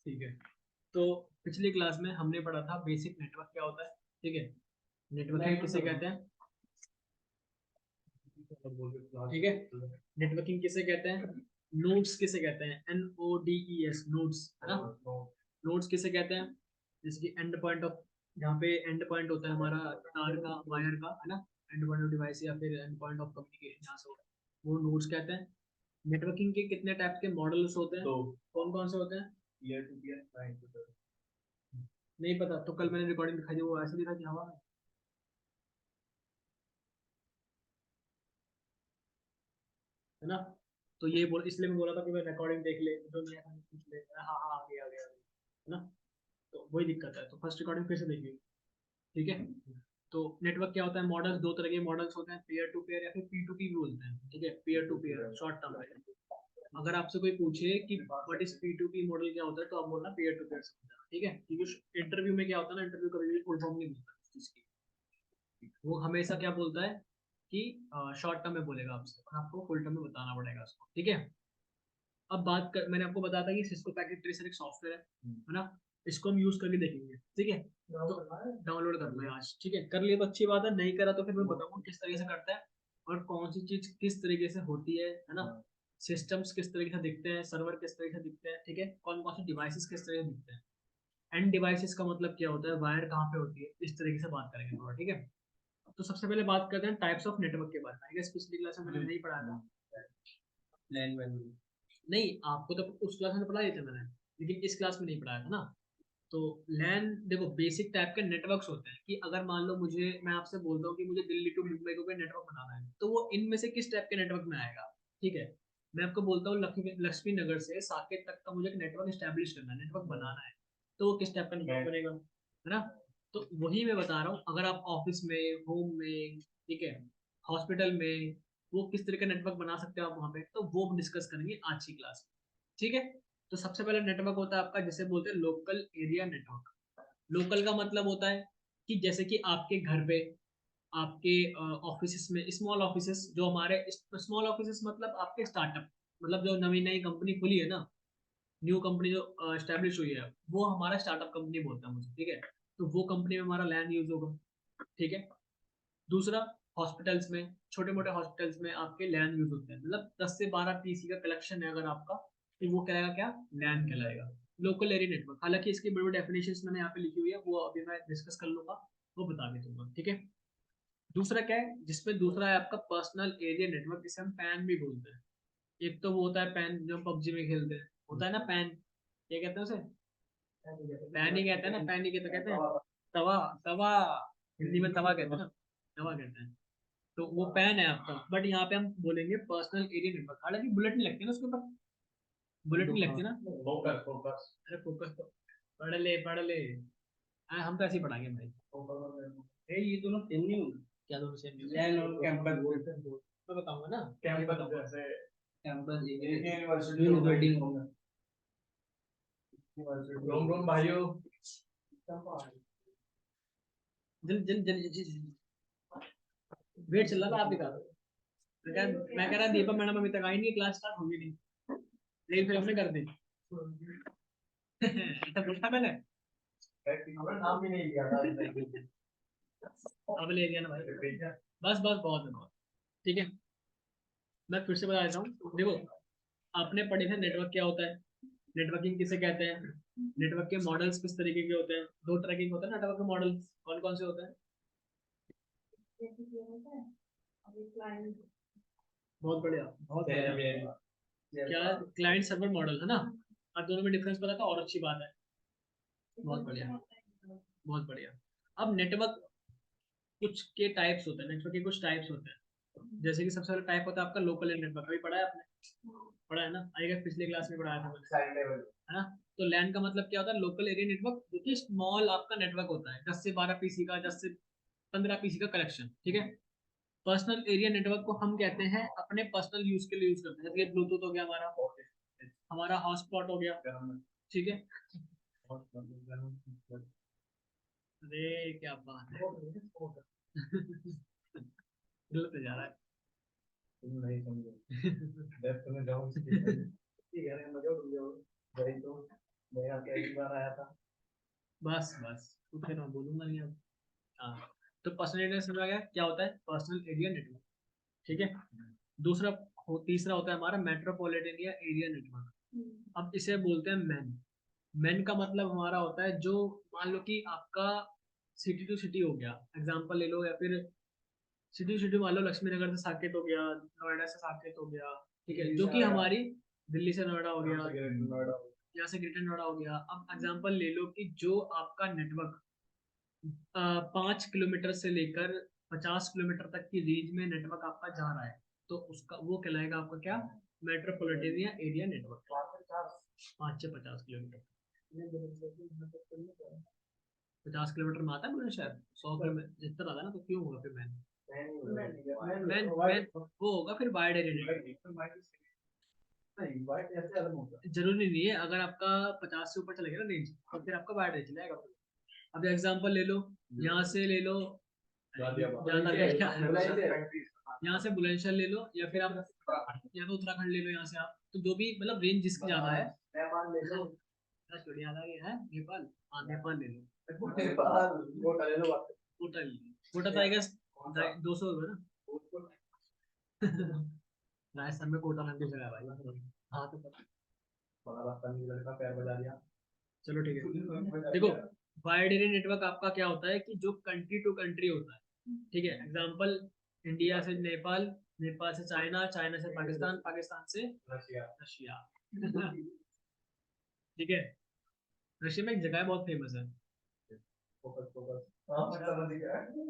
ठीक है। तो पिछली क्लास में हमने पढ़ा था बेसिक नेटवर्क क्या होता है। ठीक है, नेटवर्किंग किसे कहते हैं। ठीक है, नेटवर्किंग किसे कहते हैं, नोड्स किसे कहते हैं, NODES, नोड्स है ना। नोड्स किसे कहते हैं, जैसे कि एंड पॉइंट ऑफ, जहाँ पे एंड पॉइंट होता है हमारा तार का, वायर का, है ना। एंड पॉइंट ऑफ डिवाइस या फिर एंड पॉइंट ऑफ कम्युनिकेशन जहाँ से होता है वो नोड्स कहते हैं। नेटवर्किंग के कितने टाइप के मॉडल्स होते हैं, तो कौन कौन से होते हैं। Peer to peer, client to client. नहीं पता तो कल मैंने रिकॉर्डिंग दिखाई थी, वो ऐसे दिखा कि हवा में, है ना। तो ये बोल, इसलिए मैं बोला था कि मैं रिकॉर्डिंग देख ले, जो नहीं आया पूछ ले। हाँ हाँ, आ गया आ गया आ गया, है ना। तो वही दिक्कत है, तो फर्स्ट रिकॉर्डिंग फिर से देखिए। ठीक है। तो नेटवर्क क्या होता है, मॉडल्स दो तरह के मॉडल्स होते हैं, पेयर टू पेयर या फिर P2P भी बोलते हैं। ठीक है, pair to pair short term है। अगर आपसे कोई पूछे कि व्हाट इज P2P मॉडल क्या होता है, तो आप बोलना पेयर टू पेयर समझना। ठीक है, क्योंकि इंटरव्यू में क्या होता है ना, इंटरव्यू कभी भी फुल फॉर्म नहीं बोलता उस चीज की। वो हमेशा क्या बोलता है कि शॉर्ट टर्म में बोलेगा आपसे, और आपको फुल टर्म में बताना पड़ेगा उसको। ठीक है। अब मैंने आपको बताया था कि सिस्को पैकेट ट्रेसर एक सॉफ्टवेयर है ना। इसको हम यूज करके देखेंगे। ठीक है, तो डाउनलोड करना है आज। ठीक है, कर लिया तो अच्छी बात है, नहीं करा तो फिर मैं बताऊंगा किस तरीके से करता है और कौन सी चीज किस तरीके से होती है ना। सिस्टम्स किस तरीके से दिखते हैं, सर्वर किस तरीके से दिखते हैं, ठीक है, कौन कौन से डिवाइसेस किस तरीके से दिखते हैं, एंड डिवाइसेस का मतलब क्या होता है, वायर कहाँ पे होती है, इस तरीके से बात करेंगे थोड़ा। ठीक है, तो सबसे पहले बात करते हैं टाइप्स ऑफ नेटवर्क के बारे में। आई गेस पिछली क्लास में मैंने नहीं पढ़ाया था। लैन वैन नहीं, आपको तो उस क्लास में तो पढ़ा ही था मैंने, लेकिन इस क्लास में नहीं पढ़ाया था ना। तो लैन देखो, बेसिक टाइप के नेटवर्क्स होते हैं कि अगर मान लो मुझे, मैं आपसे बोलता हूँ कि मुझे दिल्ली टू मुंबई को कोई नेटवर्क बनाना है, तो वो इनमें से किस टाइप के नेटवर्क में आएगा। ठीक है, मैं आपको बोलता हूँ लक्ष्मी नगर से साकेत तक का मुझे एक नेटवर्क स्टैब्लिश करना है, नेटवर्क बनाना है, तो वो किस टाइप का नेटवर्क बनेगा, है ना। तो वही मैं बता रहा हूँ, अगर आप ऑफिस में, होम में, ठीक है, हॉस्पिटल में, वो किस तरह का नेटवर्क बना सकते हो आप वहां पे, तो वो हम डिस्कस करेंगे आज की क्लास में। ठीक है। तो सबसे पहले नेटवर्क होता है आपका, जिसे बोलते हैं लोकल एरिया नेटवर्क। लोकल का मतलब होता है कि जैसे कि आपके घर पे, आपके ऑफिस में, स्मॉल ऑफिसेस जो हमारे, स्मॉल ऑफिसेस मतलब आपके स्टार्टअप, मतलब जो नई नई कंपनी खुली है ना, न्यू कंपनी जो स्टैब्लिश हुई है, वो हमारा स्टार्टअप कंपनी बोलता है मुझे। ठीक है, तो वो कंपनी में हमारा लैंड यूज होगा। ठीक है। दूसरा, हॉस्पिटल्स में, छोटे मोटे हॉस्पिटल्स में आपके लैन यूज होते हैं, मतलब 10 से 12 पीसी का कलेक्शन है अगर आपका, तो वो कहलाएगा क्या, लैन कहलाएगा। लोकल एरिया नेटवर्क, हालांकि इसकी बड़ी बड़ी डेफिनेशंस मैंने यहाँ पे लिखी हुई है, वो अभी मैं डिस्कस कर लूंगा, वो बता के दूंगा। ठीक है। दूसरा क्या है, जिसमें दूसरा है आपका पर्सनल एरिया नेटवर्क, जिसे हम पैन भी बोलते हैं। एक तो वो होता है पैन जो पबजी में खेलते हैं, होता है ना पैन, क्या कहते हैं उसे, पैन ही कहते हैं ना, पैन ही कहते हैं, तवा, तवा, हिंदी में तवा कहते हैं ना, तवा कहते हैं। तो वो पैन है आपका, बट यहाँ पे हम बोलेंगे पर्सनल एरिया नेटवर्क। हालांकि बुलेट नहीं लगती ना उसके ऊपर, बुलेट नहीं लगती ना। फोकस फोकस, अरे फोकस तो पढ़ ले पढ़ ले। हाँ, हम तो ऐसे ही पढ़ाएंगे भाई। ये दोनों सेम नहीं होंगे क्या, दोनों सेम नहीं लैन और कैंपस, मैं बताऊंगा ना कैंपस जैसे, कैंपस यूनिवर्सिटी होगा। रोम रोम भाइयों, जल जल जल जल वेट चल रहा था, आप दिखा दो। मैं कह रहा दीपक मैडम अभी तक आई नहीं, क्लास स्टार्ट होगी नहीं, लेकिन फिर हमने कर दी। ऐसा पूछा मैंने, नाम भी नहीं लिया था। अब ले लिया ना भाई, बस बस बहुत है बहुत। ठीक है, मैं फिर से बता देता हूँ, देखो आपने पढ़े थे नेटवर्क क्या होता है, नेटवर्किंग किसे कहते हैं, नेटवर्क के मॉडल्स किस तरीके के होते हैं, दो तरह के होते हैं नेटवर्क के मॉडल्स, कौन कौन से होते हैं। बहुत बढ़िया, बहुत बढ़िया। क्या, क्लाइंट सर्वर मॉडल है ना। अब दोनों में डिफरेंस पता था और अच्छी बात है, बहुत बढ़िया, बहुत बढ़िया। अब नेटवर्क कुछ के टाइप्स होते हैं, नेटवर्क के कुछ टाइप्स होते हैं, जैसे कि सबसे पहला टाइप होता है आपका लोकल एरिया नेटवर्क, अभी पढ़ा है आपने, पढ़ा है ना, आएगा पिछले क्लास में पढ़ाया था मैंने, है ना। तो लैन का मतलब क्या होता है, लोकल एरिया नेटवर्क, जो कि स्मॉल आपका नेटवर्क होता है, 10 से 12 पीसी का, 10 से 15 पीसी का कलेक्शन। ठीक है। पर्सनल एरिया नेटवर्क को हम कहते हैं अपने पर्सनल यूज के लिए यूज करते हैं, जैसे ब्लूटूथ हो गया हमारा, हमारा हॉटस्पॉट हो गया। ठीक है, अरे क्या बात है। गलत हो जा रहा है, तुम नहीं समझो। डेप्थ में जाओ इसकी। ठीक है, मजा उड़ जाओ, वही तो नया क्या बस बस तो फिर मैं बोलूंगा नहीं अब। हाँ, तो पर्सनल एरिया नेटवर्क क्या होता है? Personal area network. ठीक है। दूसरा तीसरा होता है हमारा मेट्रोपॉलिटन या एरिया नेटवर्क। अब इसे बोलते हैं मैन। मैन का मतलब हमारा होता है जो, मान लो कि आपका सिटी टू सिटी हो गया, एग्जांपल ले लो, या फिर सिटी टू सिटी मान लो लक्ष्मी नगर से साकेत हो गया, नोएडा से साकेत हो गया। ठीक है, जो कि हमारी दिल्ली से नोएडा हो गया, यहाँ से ग्रेटर नोएडा हो गया। अब एग्जांपल ले लो कि जो आपका नेटवर्क 5 किलोमीटर से लेकर 50 किलोमीटर तक की रेंज में नेटवर्क आपका जा रहा है, तो उसका वो कहलाएगा आपका क्या? मेट्रोपॉलिटन या एरिया नेटवर्क। 5 से 50 किलोमीटर। 50 किलोमीटर में आता है मेरा शहर, 100 किलोमीटर जितना आता है ना, तो क्यों होगा फिर मैन? मैन वो होगा फिर वाइड एरिया नेटवर्क। जरूरी नहीं है, अगर आपका 50 से ऊपर चलेगा ना रेंज, तो फिर आपका वाइड एरिया चलेगा। अब एग्जांपल ले लो, यहाँ से ले लो, यहाँ से बुलंदशहर ले लो, या फिर आप या तो उत्तराखंड ले लो, यहाँ से आप, तो जो भी मतलब रेंज जिसकी ज्यादा है। नेपाल ले लो, याद आ गया है, नेपाल। हाँ, नेपाल ले लो। नेपाल कोटा ले लो, कोटा ले लो। कोटा तो आई गेस 200 होगा ना। राजस्थान में कोटा नाम की जगह है भाई। हाँ तो पता, बड़ा रास्ता नहीं, लड़का पैर बजा दिया। चलो ठीक है, देखो, वाइड एरिया नेटवर्क आपका क्या होता है कि जो कंट्री टू कंट्री होता है। ठीक है, एग्जांपल इंडिया से नेपाल, नेपाल से चाइना, चाइना से पाकिस्तान, पाकिस्तान से रशिया, रशिया। ठीक है, रशिया में एक जगह है बहुत फेमस है,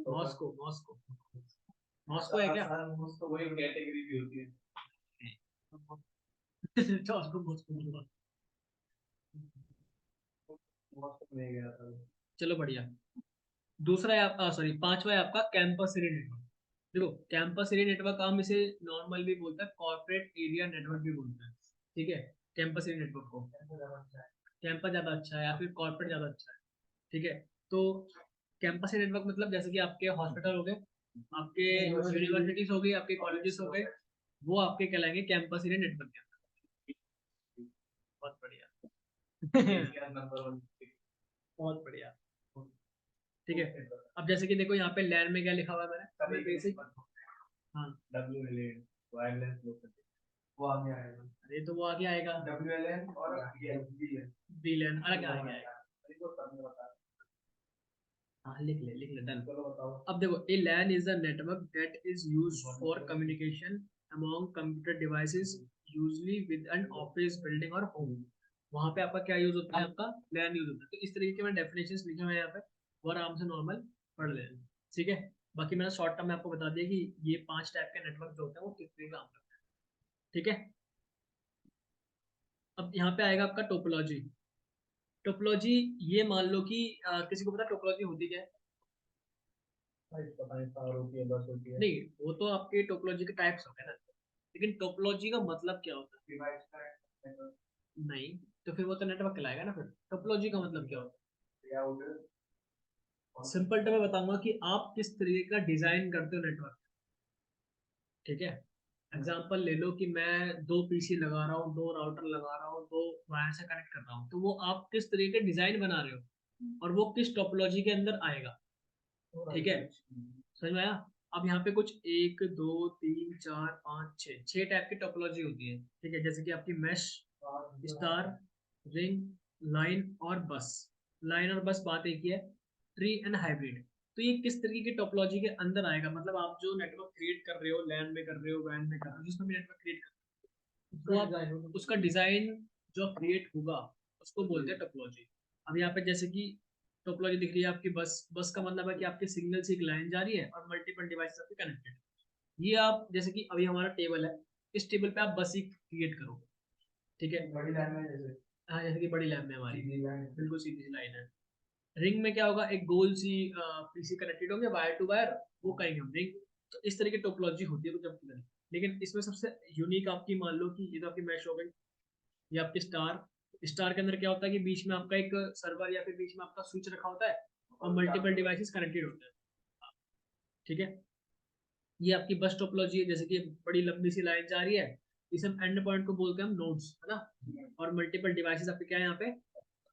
मॉस्को। मॉस्को, मॉस्को है क्या? मॉस्को वही कैटेगरी भी होती है। मॉस्को, मॉस्को नहीं गया था। चलो बढ़िया। दूसरा है आपका, सॉरी, पांचवा है आपका कैंपस एरिया नेटवर्क। देखो, कैंपस एरिया नेटवर्क हम इसे नॉर्मल भी बोलते हैं, कॉर्पोरेट एरिया नेटवर्क भी बोलते हैं। ठीक है, कैंपस एरिया नेटवर्क को कैंपस ज्यादा अच्छा है या फिर कॉर्पोरेट ज्यादा अच्छा है। ठीक है, तो कैंपस एरिया नेटवर्क मतलब जैसे कि आपके हॉस्पिटल हो गए, आपके यूनिवर्सिटीज हो गई, आपके कॉलेजेस हो गए, वो आपके कहलाएंगे कैंपस एरिया नेटवर्क के अंदर। बहुत बढ़िया। बहुत बढ़िया। ठीक है, अब जैसे कि देखो यहाँ पे लैन में क्या लिखा हुआ है मैंने बेसिक। हाँ, WLAN वायरलेस लोकल, वो आगे आएगा। अरे तो वो आगे आएगा, WLAN और VLAN अलग आएगा। हाँ, लिख ले, लिख ले, डन। अब देखो, a LAN is a network that is used for communication among computer devices, usually with an office building और होम। वहां पे आपका क्या यूज होता है? आपका लैन यूज होता है। तो इस तरीके के मैंने डेफिनेशंस लिखे हुए हैं यहाँ पे, और आराम से नॉर्मल पढ़ लेना। ठीक है, बाकी मैंने शॉर्ट टर्म में आपको बता दिया कि ये 5 टाइप के नेटवर्क जो होते हैं वो किस तरीके काम करते हैं। ठीक है, अब यहाँ पे आएगा आपका टोपोलॉजी। टोपोलॉजी, ये मान लो कि किसी को पता टोपोलॉजी होती क्या है? पता नहीं, तार होती है, बस होती है। नहीं, वो तो आपके टोपोलॉजी के टाइप्स हो गए ना, लेकिन टोपोलॉजी का मतलब क्या होता है? डिवाइस का नहीं, तो फिर वो तो नेटवर्क कहलाएगा ना। फिर टोपोलॉजी का मतलब क्या होता है? सिंपल टर्म में बताऊंगा कि आप किस तरीके का डिजाइन करते हो नेटवर्क। ठीक है, एग्जांपल ले लो कि मैं 2 PC लगा रहा हूँ, 2 राउटर लगा रहा हूँ, 2 वायर से कनेक्ट कर रहा हूँ, तो वो आप किस तरीके का डिजाइन बना रहे हो और वो किस टोपोलॉजी के अंदर आएगा। ठीक है, समझ में आया? अब यहाँ पे कुछ 1 2 3 4 5 6 टाइप की टोपोलॉजी होती है। ठीक है, जैसे कि आपकी मैश, स्टार, रिंग, लाइन और बस। लाइन और बस बात एक ही है, ट्री एंड हाइब्रिड। तो ये किस तरीके की टोपोलॉजी के अंदर आएगा? मतलब आप जो नेटवर्क क्रिएट कर रहे हो, लैन में कर रहे हो, वैन में कर रहे हो, जिसमें भी नेटवर्क क्रिएट कर रहे हो, तो आप उसका डिजाइन जो क्रिएट होगा उसको बोलते हैं टोपोलॉजी। अब यहाँ पे जैसे कि टोपोलॉजी दिख रही है आपकी बस। बस का मतलब है कि आपके सिग्नल से एक लाइन जा रही है और मल्टीपल डिवाइस आपके कनेक्टेड। ये आप जैसे कि अभी हमारा टेबल है, इस टेबल पे आप बस ही क्रिएट करो। ठीक है, बड़ी लाइन में जैसे, हाँ, जैसे कि बड़ी लाइन में हमारी बिल्कुल सीधी सी लाइन है। रिंग में क्या होगा? एक गोल सी पीसी कनेक्टेड होंगे वायर टू वायर, वो कहेंगे हम रिंग। तो इस तरह की टोपोलॉजी होती है कुछ अपनी। लेकिन इसमें सबसे यूनिक आपकी मान लो कि ये तो आपकी मैश हो गई, ये आपकी स्टार। स्टार के अंदर क्या होता है कि बीच में आपका एक सर्वर या फिर बीच में आपका स्विच रखा होता है और मल्टीपल डिवाइसेस कनेक्टेड होते हैं। ठीक है, ये आपकी बस टोपोलॉजी है, जैसे कि बड़ी लंबी सी लाइन जा रही है, इस हम एंड पॉइंट को बोलते हैं हम नोड्स, है ना, और मल्टीपल डिवाइसेस आपके क्या है यहाँ पे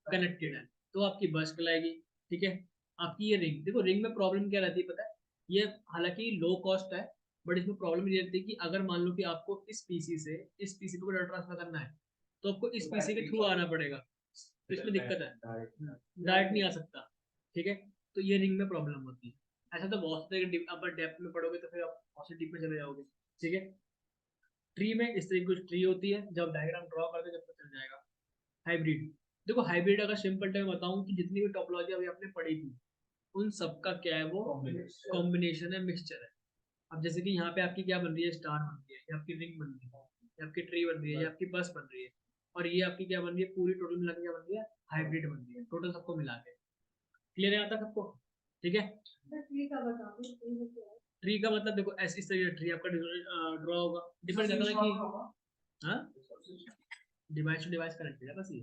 कनेक्टेड है। तो आपकी बस कहलाएगी। ठीक है। आपकी ये रिंग, देखो रिंग में प्रॉब्लम क्या रहती है पता है, ये हालांकि लो कॉस्ट है, बट इसमें प्रॉब्लम ये रहती है कि अगर मान लो कि आपको इस पीसी से इस पीसी पे डाटा ट्रांसफर करना है, तो आपको इस पीसी के थ्रू आना पड़ेगा, तो इसमें दिक्कत है, डायरेक्ट नहीं आ सकता। ठीक है। तो ये रिंग में प्रॉब्लम होती है। ऐसा तो बहुत सारे अगर डेप्थ में पढ़ोगे तो फिर आप बहुत से डीप में चले जाओगे। ठीक है। ट्री में इस तरीके की ट्री होती है, जब डायग्राम ड्रॉ करते हैं जब पता चल जाएगा। हाइब्रिड, देखो हाइब्रिड अगर सिंपल टर्म बताऊं कि जितनी भी टोपोलॉजी अभी आपने पढ़ी थी उन सबका क्या है, वो कॉम्बिनेशन है, मिक्सचर है। अब जैसे कि यहाँ पे आपकी क्या बन रही है, स्टार बन रही है, ये आपकी रिंग बन रही है, ये आपकी ट्री बन रही है, ये आपकी बस बन रही है, और ये आपकी क्या बन रही है, पूरी टोटल मिला के क्या बन रही है, हाइब्रिड बन रही है, टोटल सबको मिला के। क्लियर है आता सबको? ठीक है। ट्री का मतलब देखो ऐसे इस तरीके ट्री आपका ड्रॉ होगा, डिपेंड करता है कि हाँ डिवाइस टू डिवाइस कनेक्ट है बस ये।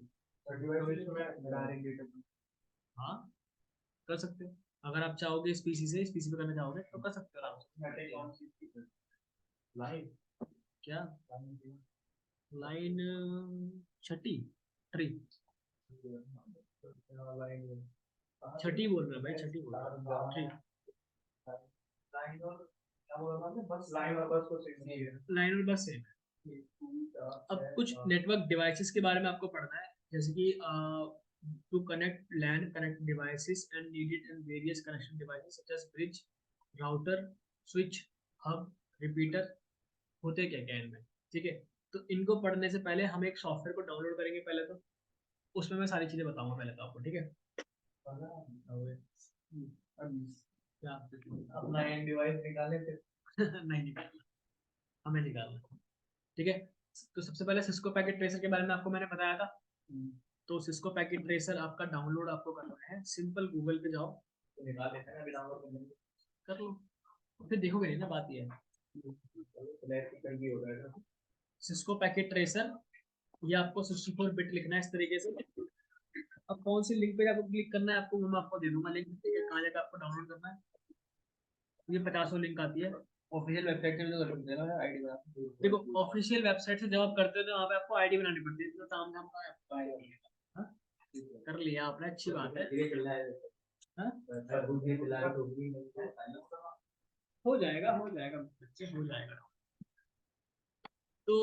हाँ कर सकते हो, अगर आप चाहोगे इस पीसी से इस पीसी पे करना चाहोगे तो कर सकते हो आराम से। लाइन क्या, लाइन छठी, ट्री छठी बोल रहे हैं भाई, छठी बोल रहे हैं, ट्री। लाइन और बस सेम है। अब कुछ नेटवर्क डिवाइसेस के बारे में आपको पढ़ना है, जैसे कि to connect LAN connect devices and needed and various connection devices such as bridge, router, switch, hub, repeater, होते क्या क्या इनमें। ठीक है। तो इनको पढ़ने से पहले हम एक सॉफ्टवेयर को डाउनलोड करेंगे पहले, तो उसमें मैं सारी चीजें बताऊंगा पहले तो आपको। ठीक है। क्या अपना एंड डिवाइस निकाले थे? नहीं निकालना, हमें निकालना। ठीक है। तो सबसे पहले सिस्को पैकेट ट्रेसर के बारे में आपको मैंने बताया था। तो सिस्को पैकेट ट्रेसर आपका डाउनलोड आपको करना है, सिंपल गूगल पे जाओ, तो निकाल लेते हैं, अभी डाउनलोड कर लेंगे, कर लो, फिर देखोगे नहीं ना, बात ये है। सिस्को पैकेट ट्रेसर, ये आपको 64 बिट लिखना है इस तरीके से। अब कौन सी लिंक पे आपको क्लिक करना है, आपको मैं आपको दे दूंगा लिंक, ठीक है, कहाँ जाकर आपको डाउनलोड करना है। ये 50 लिंक आती है ऑफिशियल वेबसाइट से, जो कर देना है आईडी बना। देखो ऑफिशियल वेबसाइट से जब आप करते हो तो वहाँ पे आपको आईडी बनानी पड़ती है, इतना काम धाम का है आपको आईडी। हाँ कर लिया आपने, अच्छी बात है। हाँ? हो जाएगा हो जाएगा बच्चे, हो जाएगा। तो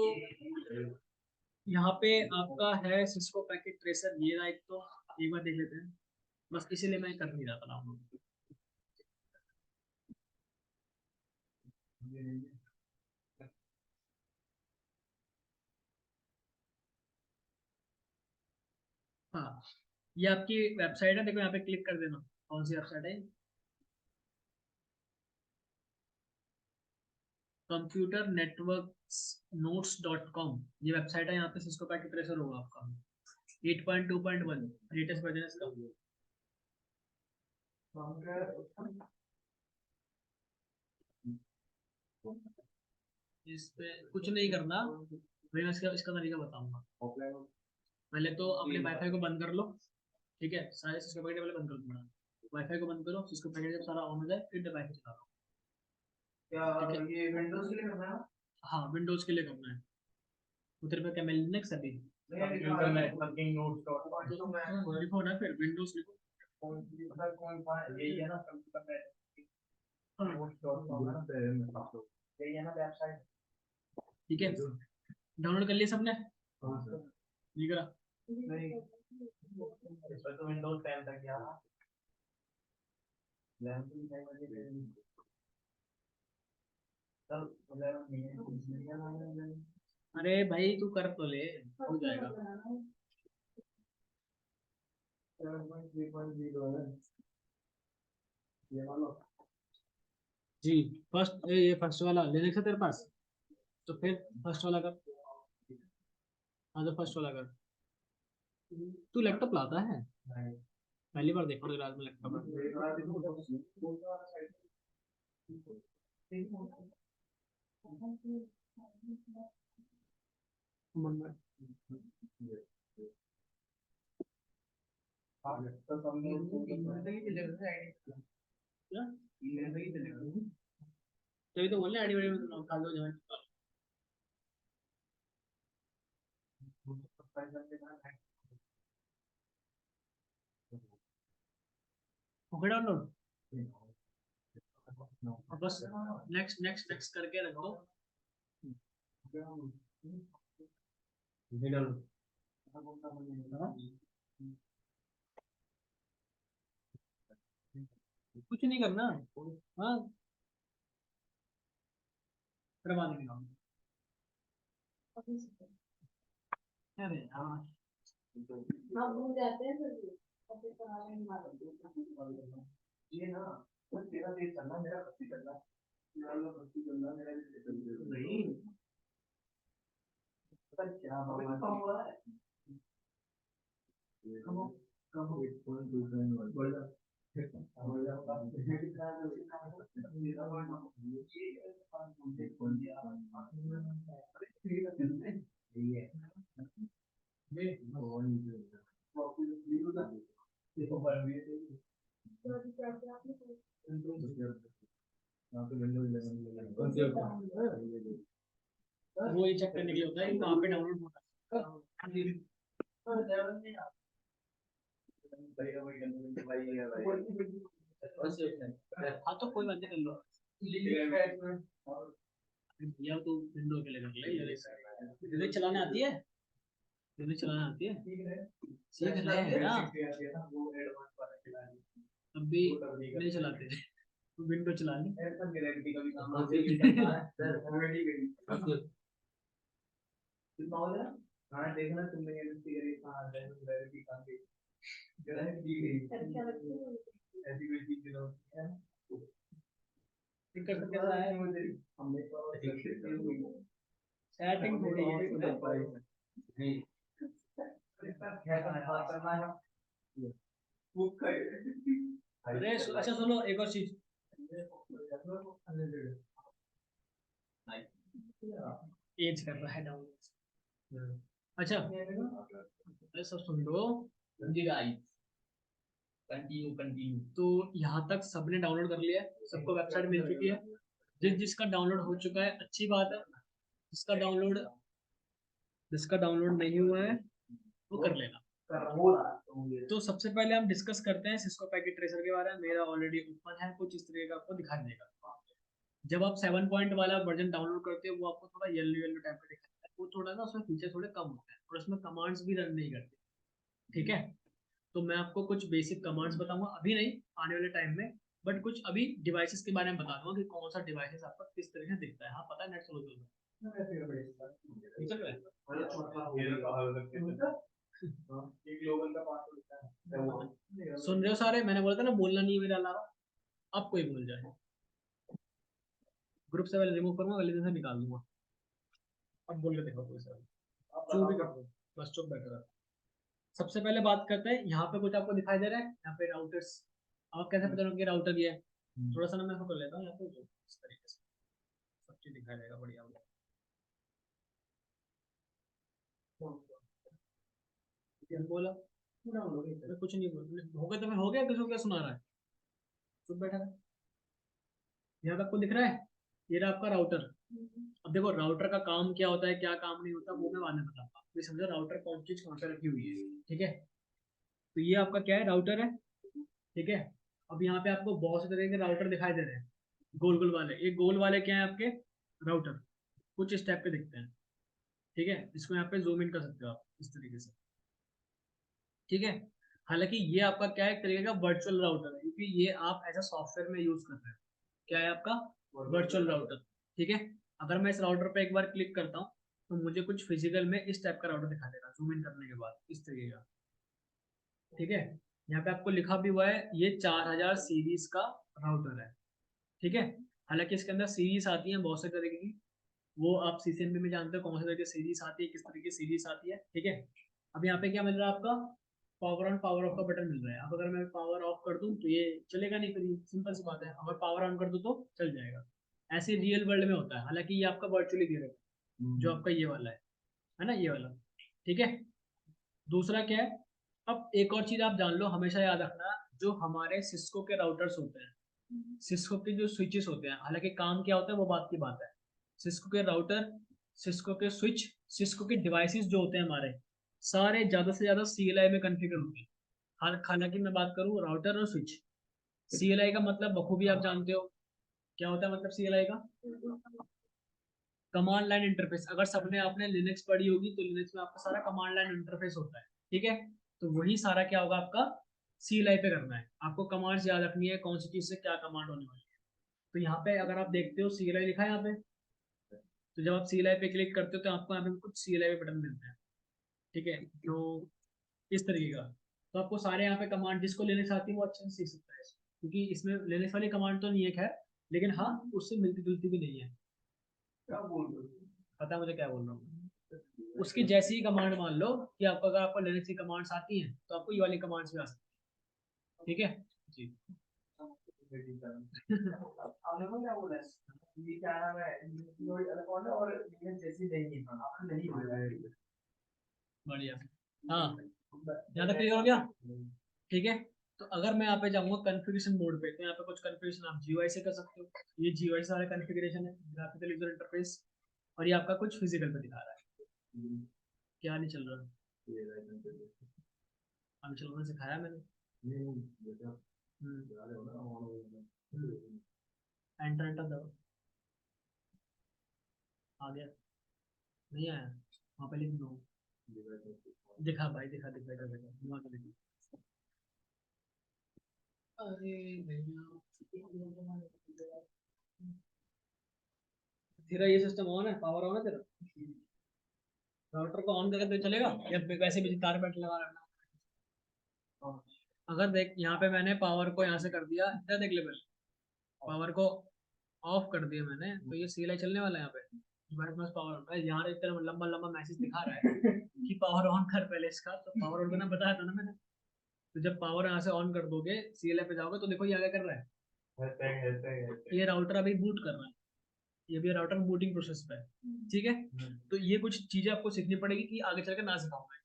यहाँ पे आपका है सिस्को पैकेट ट्रेसर, ये रहा एक, तो एक बार देख लेते हैं, बस इसीलिए मैं कर नहीं रहा था आप लोग। हाँ ये आपकी वेबसाइट है, देखो यहाँ पे क्लिक कर देना, कौन सी वेबसाइट है, कंप्यूटर नेटवर्क नोट्स.com, ये वेबसाइट है, यहाँ पे सिस्को पैकेट ट्रेसर होगा आपका 8.2.1 लेटेस्ट वर्जन है इसका। इस पे कुछ नहीं करना, मैं इसका इसका तरीका बताऊंगा। पहले तो अपने वाईफाई को बंद कर लो। ठीक है, सारे सिस्को पैकेट पहले बंद कर दूंगा, वाईफाई को बंद करो, सिस्को पैकेट जब सारा ऑन हो जाए फिर वाईफाई चला लो। क्या ये विंडोज के लिए करना है? हाँ विंडोज के लिए करना है। उधर पे क्या मैं लिनक्स अभी लिखो ना, फिर विंडोज लिखो। यही है ना कंप्यूटर में, यही है ना वेबसाइट। ठीक है, डाउनलोड कर लिया सबने? ये करा नहीं, इस पर तो विंडोज 10 तक गया। अरे भाई तू कर तो ले, हो जाएगा। जी फर्स्ट, ये फर्स्ट वाला लिनक्स है तेरे पास, तो फिर फर्स्ट वाला कर। हाँ तो फर्स्ट वाला कर। तू लैपटॉप लाता है? पहली बार देखा तेरे रात में लैपटॉप। तभी तो बोलने आईडी वाईडी में खा लो जो है। ओके डाउनलोड, और बस नेक्स्ट नेक्स्ट नेक्स्ट करके रख दो। कुछ नहीं करना। हाँ, करवा देंगे हम। अरे हाँ, हम भूल जाते हैं फिर भी। ऐसे कराने नहीं मारते। ये ना तेरा तेज चलना, मेरा भक्ति चलना, भक्ति चलना मेरा नहीं पता क्या हुआ है। वो ये चेक करने के लिए होता है कि कहाँ पे डाउनलोड होता है। हाँ तो कोई बात नहीं, कर लो भैया, तो विंडो के लिए कर ले। लिरिक्स चलाने आती है, लिरिक्स चलाने आती है, सीख रहे हैं ना। अभी नहीं चलाते, विंडो चला ली। हाँ देखना तुमने ऐसी कोई चीज दिक्कत कैसा है, सेटिंग थोड़ी है। अरे अच्छा सुनो, एक और चीज, एज कर रहा है डाउनलोड। अच्छा अरे सब सुन लो जी गाइस, कंटिन्यू कंटिन्यू। तो यहाँ तक सबने डाउनलोड कर लिया है, सबको वेबसाइट मिल चुकी है। जिसका डाउनलोड हो चुका है अच्छी बात है, जिसका डाउनलोड नहीं हुआ है वो कर लेना। तो सबसे पहले हम डिस्कस करते हैं सिस्को पैकेट ट्रेसर के बारे में। मेरा ऑलरेडी ओपन है, कुछ इस तरीके का आपको दिखाई देगा। जब आप 7 पॉइंट वाला वर्जन डाउनलोड करते हो, वो आपको थोड़ा येलो येलो टाइप का दिखाता है। वो थोड़ा ना उसमें फीचर थोड़े कम होते हैं और उसमें कमांड्स भी रन नहीं करते। ठीक है, तो मैं आपको कुछ बेसिक कमांड्स बताऊंगा, अभी नहीं, आने वाले टाइम में। बट कुछ अभी डिवाइसेस के बारे में बता दूंगा कि कौन सा डिवाइसेस आपका किस तरह से दिखता है। हाँ पता है, नेट स्लो चल रहा है। सुन रहे हो सारे, मैंने बोला था ना बोलना नहीं है मेरे अलावा, अब कोई बोल जाए। ग्रुप से पहले रिमूव करूंगा, पहले दिन से निकाल दूंगा। अब बोल के देखो कोई सर, चुप भी कर दो, बस चुप बैठो रहो। सबसे पहले बात करते हैं, यहाँ पे कुछ आपको दिखाई दे रहा है, यहाँ पे राउटर्स। आप कैसे पता करोगे राउटर ये है? थोड़ा सा ना मैं इसको कर लेता हूँ यहाँ पे, जो इस तरीके से सब चीज दिखाई देगा बढ़िया होगा। बोला मैं कुछ नहीं बोल, हो गया तो मैं हो गया, किसी को क्या सुना रहा है? चुप बैठा है। यहाँ तक को दिख रहा है, ये रहा आपका राउटर। अब देखो राउटर का काम क्या होता है, क्या काम नहीं होता, वो मैं बाद में बताऊंगा। तो समझो राउटर कौन चीज कहाँ पे रखी हुई है। ठीक है, तो ये आपका क्या है, राउटर है। ठीक है, अब यहाँ पे आपको बहुत से तरह के राउटर दिखाई दे रहे हैं, गोल गोल वाले। ये गोल वाले क्या है आपके राउटर, कुछ इस टाइप के दिखते हैं। ठीक है, इसको यहाँ पे जूम इन कर सकते हो आप इस तरीके से। ठीक है, हालांकि ये आपका क्या है, एक तरीके का वर्चुअल राउटर है, क्योंकि ये आप एज अ सॉफ्टवेयर में यूज कर रहे हो। क्या है आपका वर्चुअल राउटर। ठीक है, अगर मैं इस राउटर पे एक बार क्लिक करता हूँ तो मुझे कुछ फिजिकल में इस टाइप का राउटर दिखा देगा, जूम इन करने के बाद इस तरीके का। ठीक है, यहाँ पे आपको लिखा भी हुआ है ये 4000 सीरीज का राउटर है। ठीक है, हालांकि इसके अंदर सीरीज आती है बहुत से तरीके की, वो आप सीसीएमपी में जानते हो कौन से तरीके की सीरीज आती है, किस तरीके की सीरीज आती है। ठीक है, अब यहाँ पे क्या मिल रहा है आपका, पावर ऑन पावर ऑफ का बटन मिल रहा है। अब अगर मैं पावर ऑफ कर दूं तो ये चलेगा नहीं, फिर सिंपल सी बात है। अगर पावर ऑन कर दूं तो चल जाएगा। ऐसे रियल वर्ल्ड में होता है, हालांकि ये आपका वर्चुअली दे रहा है, जो आपका ये वाला है ना, ये वाला। ठीक है, दूसरा क्या है, अब एक और चीज आप जान लो, हमेशा याद रखना, जो हमारे सिस्को के राउटर्स होते हैं, सिस्को के जो स्विचेस होते हैं, हालांकि काम क्या होता है वो बात की बात है। सिस्को के राउटर, सिस्को के स्विच, सिस्को के डिवाइसेस जो होते हैं हमारे, सारे ज्यादा से ज्यादा CLI में कॉन्फ़िगर होते हैं। हालांकि मैं बात करूँ राउटर और स्विच, CLI का मतलब बखूबी आप जानते हो क्या होता है, मतलब CLI का कमांड लाइन इंटरफेस। अगर सबने आपने लिनक्स पढ़ी होगी तो लिनक्स में आपका सारा कमांड लाइन इंटरफेस होता है, ठीक है। तो वही सारा क्या होगा आपका CLI पे करना है। आपको कमांड्स याद रखनी है, कौन सी चीज से क्या कमांड होने वाली है। तो यहाँ पे अगर आप देखते हो CLI लिखा है यहाँ पे, तो जब आप CLI पे क्लिक करते हो तो आपको यहाँ पे कुछ CLI पे बटन मिलते हैं, ठीक है, जो इस तरीके का। तो आपको सारे यहाँ पे कमांड, जिसको लिनक्स आती है वो अच्छे से सीख सकता है क्योंकि इसमें लिनक्स वाली कमांड तो नहीं है खैर, लेकिन हाँ उससे मिलती जुलती भी नहीं है। क्या बोल रहे हो? पता है मुझे क्या बोल रहा हूँ। उसकी जैसी ही कमांड मान लो कि आपको, अगर आपको लिनक्स की कमांड्स आती हैं तो आपको ये वाली कमांड्स भी आ सकती है, ठीक है जी। आपने को क्या बोला है? ये क्या नाम है, ये थोड़ी अलग कौन है और ये जैसी नहीं है, आपने नहीं बोला है। बढ़िया। हाँ, यहाँ तक क्लियर हो गया, ठीक है। तो अगर मैं यहाँ पे जाऊंगा कॉन्फ़िगरेशन मोड पे, तो यहाँ पे कुछ कॉन्फ़िगरेशन आप GUI से कर सकते हो। ये GUI सारा कॉन्फ़िगरेशन है, ग्राफिकल यूजर इंटरफेस। और ये आपका कुछ फिजिकल पे दिखा रहा है, क्या नहीं चल रहा। अभी चलाना सिखाया मैंने। एंटर एंटर दबाओ, आ गया, नहीं आया, वहाँ पे लिख दो। दिखा भाई, दिखा दिखा दिखा दिखा दिखा दिखा दिखा। अरे भैया, तेरा ये सिस्टम ऑन है, पावर ऑन है तेरा? राउटर को ऑन करके तो चलेगा या वैसे भी तार बैठ लगा रखना? अगर देख यहाँ पे मैंने पावर को यहाँ से कर दिया, इधर देख लेवल, पावर को ऑफ कर दिया मैंने, तो ये CLI चलने वाला है यहाँ पे। तुम्हारे पास पावर, यहाँ इतना लंबा लंबा मैसेज दिखा रहा है कि पावर ऑन कर पहले इसका, तो पावर ऑन करना बताया था ना मैंने। तो जब पावर यहाँ से ऑन कर दोगे, CLI पे जाओगे, तो देखो ये आगे कर रहा है, ये राउटर अभी बूट कर रहा है, ये भी राउटर बूटिंग प्रोसेस पे है, ठीक है। तो ये कुछ चीजें आपको सीखनी पड़ेगी कि आगे चलकर ना सिखाऊंगा,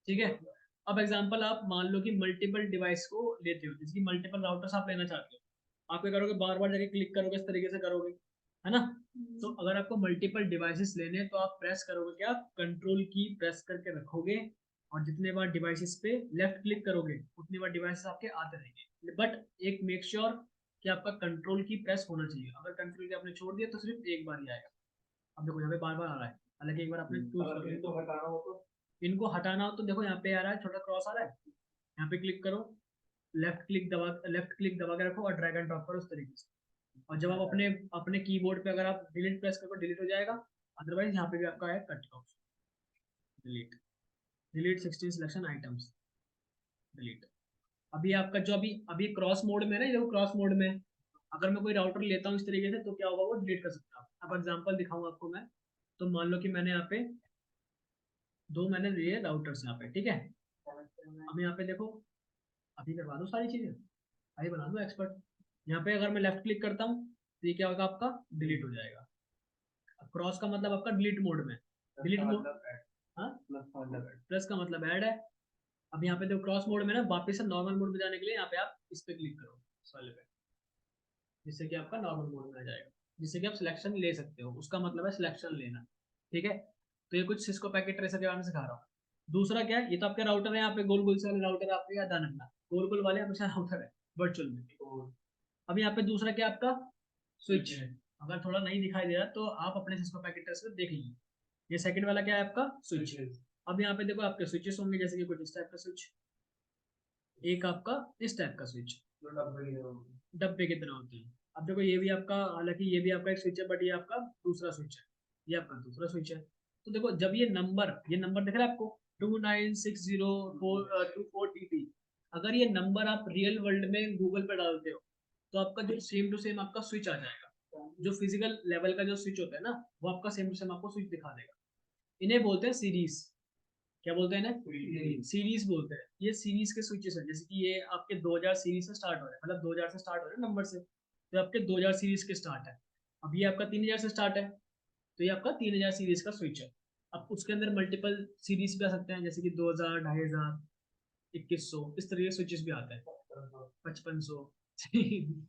ठीक है। अब एग्जांपल आप मान लो कि मल्टीपल डिवाइस को लेते हो, जैसे कि मल्टीपल राउटर्स आप लेना चाहते हो, आप क्या करोगे, बार बार जाके क्लिक करोगे, इस तरीके से करोगे, है ना। तो अगर आपको मल्टीपल डिवाइसेस लेने हैं तो आप प्रेस करोगे क्या, कंट्रोल की प्रेस करके रखोगे, और जितने बार डिवाइसेस पे लेफ्ट क्लिक करोगे उतनी बार डिवाइसेस आपके आते रहेंगे। बट एक मेक श्योर कि आपका कंट्रोल की प्रेस होना चाहिए। अगर कंट्रोल की आपने छोड़ दिया तो सिर्फ एक बार ही आएगा। अब देखो यहाँ पे बार बार आ रहा है, हालांकि एक बार आपने चूज कर लिया। तो हटाना हो तो इनको हटाना हो तो देखो यहाँ पे आ रहा है, छोटा क्रॉस आ रहा है, यहाँ पे क्लिक करो, लेफ्ट क्लिक दबा के रखो और ड्रैग एंड ड्रॉप करो उस तरीके से। और जब आप अपने अपने कीबोर्ड पे अगर आप डिलीट प्रेस करो, डिलीट हो जाएगा। अदरवाइज यहाँ पे भी आपका है कट का option, delete, delete 16 selection items, delete. अभी आपका जो अभी अभी क्रॉस मोड में है ना, ये देखो क्रॉस मोड में है। अगर मैं कोई राउटर लेता हूँ इस तरीके से तो क्या होगा, वो डिलीट कर सकता हूँ। अब एग्जांपल दिखाऊंगा आपको मैं। तो मान लो कि मैंने यहाँ पे दो मैंने लिए राउटर्स यहाँ पे, ठीक है। अब यहाँ पे देखो, अभी करवा दो सारी चीजें, अभी बना दो एक्सपर्ट। यहाँ पे अगर मैं लेफ्ट क्लिक करता हूँ तो ये क्या होगा, आपका डिलीट हो जाएगा। क्रॉस का मतलब आपका डिलीट मोड में, डिलीट मोड, हाँ, प्लस का मतलब ऐड है। अब यहाँ पे देखो क्रॉस मोड में ना, वापस से नॉर्मल मोड में जाने के लिए यहाँ पे आप इस पे क्लिक करो, इस वाले पे, जिससे कि आपका नॉर्मल मोड में आ जाएगा, जिससे कि आप सिलेक्शन ले सकते हो। उसका मतलब है सिलेक्शन लेना, ठीक है। तो ये कुछ सिस्को पैकेट ट्रेसर के बारे में सिखा रहा हूँ। दूसरा क्या है, ये तो आपके राउटर है, यहाँ पे गोल गोल से वाले राउटर आपको याद रखना, गोल गोल वाले हमेशा राउटर है वर्चुअल में। अब यहाँ पे दूसरा क्या है आपका, स्विच। अगर थोड़ा नहीं दिखाई दे रहा तो आप अपने सिस्को पैकेट ट्रेसर देख लीजिए। ये सेकंड वाला क्या है आपका, स्विच। अब यहाँ पे देखो आपके स्विचेस होंगे, जैसे कि कुछ इस टाइप का स्विच, एक आपका इस टाइप का स्विच, डब्बे की तरह होते हैं। अब देखो ये भी आपका, हालांकि ये भी आपका एक स्विच है, बट ये आपका दूसरा स्विच है, ये आपका दूसरा स्विच है। तो देखो जब ये नंबर दिख रहा है आपको 2960424TP, अगर ये नंबर आप रियल वर्ल्ड में गूगल पे डालते हो तो आपका जो सेम टू सेम आपका स्विच आ जाएगा। जो फिजिकल लेवल का जो स्विच होता है ना, वो आपका सेम टू सेम आपको स्विच दिखा देगा। इन्हें बोलते हैं सीरीज। क्या बोलते हैं ना, सीरीज बोलते हैं। ये सीरीज के स्विचेस हैं, जैसे कि ये आपके 2000 सीरीज से स्टार्ट हो रहे हैं, मतलब 2000 से स्टार्ट हो रहे हैं नंबर से, तो आपके 2000 सीरीज के स्टार्ट है। अब ये आपका 3000 से स्टार्ट है, तो ये आपका 3000 सीरीज का स्विच है। अब उसके अंदर मल्टीपल सीरीज भी आ सकते हैं, जैसे कि 2000, 2500, 2100, इस तरह के स्विचेस भी आते हैं, 5500 ठीक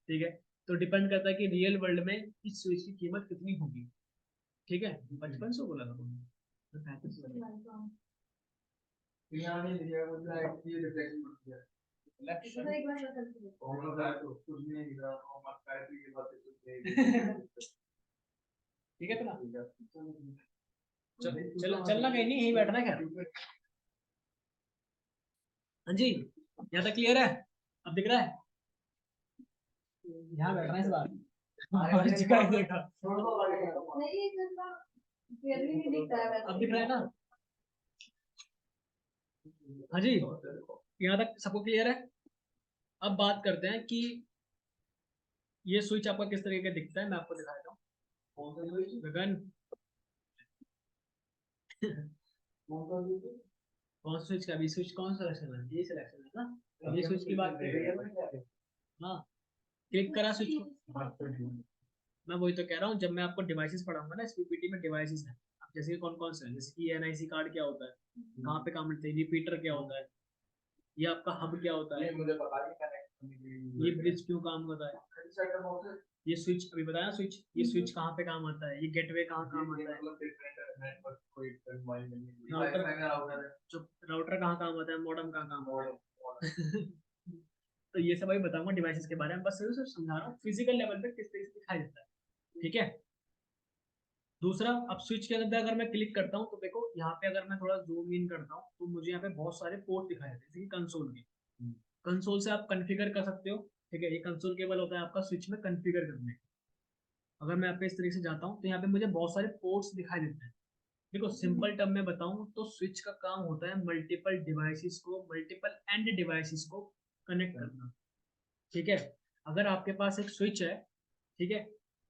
है। तो डिपेंड करता है कि रियल वर्ल्ड में इस स्विच की कीमत कितनी होगी, ठीक है। 5500 बोला था तुमने, तो 3500। यहाँ नहीं दिया, मतलब एक्चुअली रिफ्लेक्शन होती है। इलेक्शन तो एक बार मैं करती हूँ। होगा तो कुछ नहीं दिख रहा और मत काय की बात कुछ नहीं ठीक है ना? चल चलना कहीं नहीं, यहीं बैठना है खैर। हाँ जी, यहाँ तक क्लियर है? अब दिख रहा है? यहाँ बैठना है इस बार। हमारी जगह है, देखा। नहीं इसका क्लियरली नहीं दिखता है वैसे। अब दिख रहा है ना? हाँ जी, यहाँ तक सबको क्लियर है? अब बात करते हैं कि ये स्विच आपका किस तरीके का दिखता है, मैं आपको दिखा देता हूँ। गगन, कौन सा स्विच का? अभी स्विच कौन सा सिलेक्शन है? ये सिलेक्शन है ना, ये स्विच की बात कर रहे हैं। हाँ, क्लिक करा स्विच को। मैं वही तो कह रहा हूँ, जब मैं आपको डिवाइसेस पढ़ाऊंगा ना, इस पीपीटी में डिवाइसेस हैं। अब जैसे कौन कौन से हैं, जैसे कि एनआईसी कार्ड क्या होता है, कहाँ पे काम करते हैं, रिपीटर क्या होता है, ये आपका हब क्या होता है, मुझे पता नहीं कनेक्ट ये ब्रिज क्यों काम करता है, ये स्विच अभी बताया स्विच, ये स्विच कहाँ पे काम आता है, ये गेटवे कहाँ काम आता है, राउटर कहाँ काम आता है, मॉडेम कहाँ काम आता है। तो ये सब अभी बताऊंगा डिवाइसेस के बारे में, बस सिर्फ समझा रहा हूँ फिजिकल लेवल पे किस तरीके से दिखाई देता है। ठीक है, दूसरा, अब स्विच के अंदर अगर मैं क्लिक करता हूँ तो देखो यहाँ पे अगर मैं थोड़ा जूम इन करता हूँ तो मुझे यहाँ पे बहुत सारे पोर्ट दिखाई देते हैं, जैसे कि कंसोल के। कंसोल से आप कॉन्फ़िगर कर सकते हो। ठीक है, ये कंसोल केबल होता है आपका स्विच में कॉन्फ़िगर करने। अगर मैं यहाँ पे इस तरीके से जाता हूँ तो यहाँ पे मुझे बहुत सारे पोर्ट्स दिखाई देते हैं। देखो सिंपल टर्म में बताऊं तो स्विच का काम होता है मल्टीपल डिवाइसेस को, मल्टीपल एंड डिवाइसेस को कनेक्ट करना। ठीक है, अगर आपके पास एक स्विच है, ठीक है,